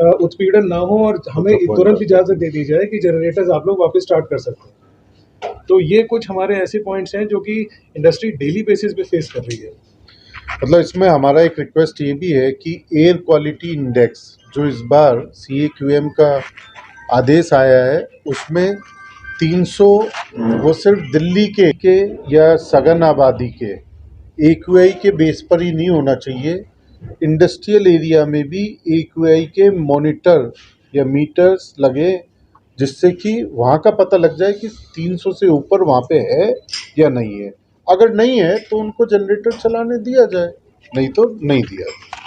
उत्पीड़न ना हो और हमें तुरंत इजाज़त दे दी जाए कि जनरेटर्स आप लोग वापस स्टार्ट कर सकते हैं। तो ये कुछ हमारे ऐसे पॉइंट्स हैं जो कि इंडस्ट्री डेली बेसिस पे फेस कर रही है। मतलब इसमें हमारा एक रिक्वेस्ट ये भी है कि एयर क्वालिटी इंडेक्स जो इस बार CAQM का आदेश आया है उसमें 300 वो सिर्फ दिल्ली के या सघन आबादी के AQI के बेस पर ही नहीं होना चाहिए। इंडस्ट्रियल एरिया में भी AQI के मॉनिटर या मीटर्स लगे जिससे कि वहाँ का पता लग जाए कि 300 से ऊपर वहाँ पे है या नहीं है। अगर नहीं है तो उनको जनरेटर चलाने दिया जाए, नहीं तो नहीं दिया जाए।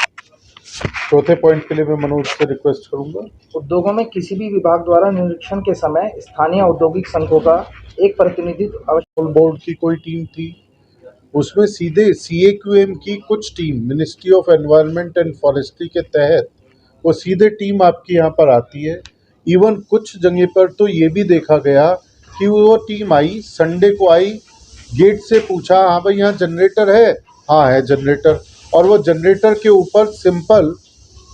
चौथे पॉइंट के लिए मैं मनोज से रिक्वेस्ट करूंगा। उद्योगों में किसी भी विभाग द्वारा निरीक्षण के समय स्थानीय औद्योगिक संघों का एक प्रतिनिधित्व आवश्यक। बोर्ड की कोई टीम थी, उसमें सीधे CAQM की कुछ team ministry of environment and forestry के तहत वो सीधे टीम आपके यहाँ पर आती है। इवन कुछ जगह पर तो ये भी देखा गया कि वो टीम आई, संडे को आई, गेट से पूछा हाँ भाई यहाँ जनरेटर है, हाँ है जनरेटर, और वो जनरेटर के ऊपर सिंपल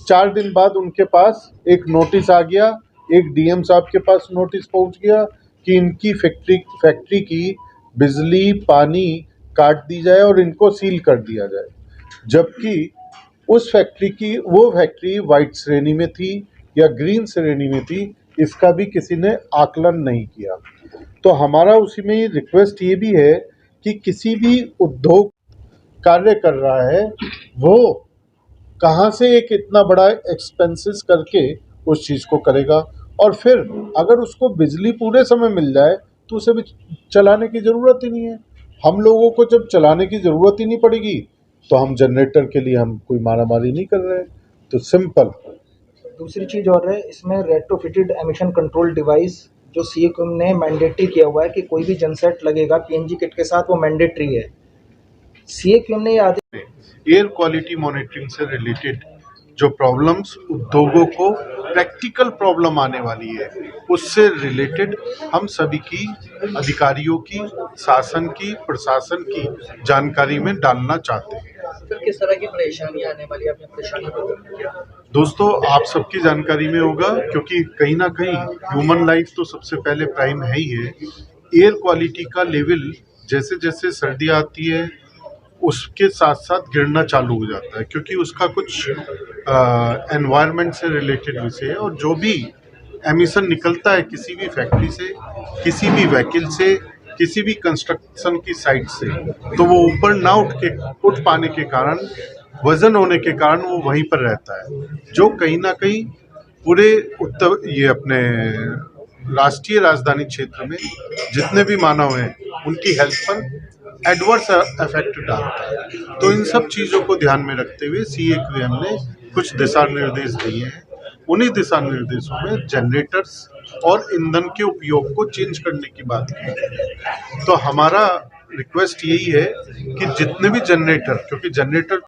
4 दिन बाद उनके पास एक नोटिस आ गया, एक DM साहब के पास नोटिस पहुंच गया कि इनकी फैक्ट्री की बिजली पानी काट दी जाए और इनको सील कर दिया जाए, जबकि उस फैक्ट्री वाइट श्रेणी में थी या ग्रीन श्रेणी में थी, इसका भी किसी ने आकलन नहीं किया। तो हमारा उसी में रिक्वेस्ट ये भी है कि किसी भी उद्योग कार्य कर रहा है वो कहाँ से एक इतना बड़ा एक्सपेंसेस करके उस चीज़ को करेगा, और फिर अगर उसको बिजली पूरे समय मिल जाए तो उसे भी चलाने की ज़रूरत ही नहीं है। हम लोगों को जब चलाने की ज़रूरत ही नहीं पड़ेगी तो हम जनरेटर के लिए हम कोई मारामारी नहीं कर रहे हैं। तो सिंपल दूसरी चीज़ और है, इसमें रेट्रोफिटेड एमिशन कंट्रोल डिवाइस जो CAQM ने मैंडेटरी किया हुआ है कि कोई भी जनसेट लगेगा PNG किट के साथ, वो मैंडेटरी है। CAQM ने ये आदेश एयर क्वालिटी मॉनिटरिंग से रिलेटेड जो प्रॉब्लम्स उद्योगों को प्रैक्टिकल प्रॉब्लम आने वाली है उससे रिलेटेड हम सभी की अधिकारियों की, शासन की, प्रशासन की जानकारी में डालना चाहते हैं। फिर किस तरह की परेशानी आने वाली है, अपनी परेशानी बताइए क्या? दोस्तों आप सबकी जानकारी में होगा क्योंकि कहीं ना कहीं ह्यूमन लाइफ तो सबसे पहले प्राइम है ही है। एयर क्वालिटी का लेवल जैसे जैसे सर्दी आती है उसके साथ साथ गिरना चालू हो जाता है, क्योंकि उसका कुछ एनवायरनमेंट से रिलेटेड विषय है, और जो भी एमिशन निकलता है किसी भी फैक्ट्री से, किसी भी व्हीकल से, किसी भी कंस्ट्रक्शन की साइट से, तो वो ऊपर ना उठ पाने के कारण, वजन होने के कारण वो वहीं पर रहता है, जो कहीं ना कहीं पूरे ये अपने राष्ट्रीय राजधानी क्षेत्र में जितने भी मानव हैं उनकी हेल्थ पर एडवर्स इफेक्ट डालता है। तो इन सब चीज़ों को ध्यान में रखते हुए CAQM ने कुछ दिशा निर्देश दिए हैं। उन्हीं दिशा निर्देशों में जनरेटर्स और ईंधन के उपयोग को चेंज करने की बात की है। तो हमारा रिक्वेस्ट यही है कि जितने भी जनरेटर, क्योंकि जनरेटर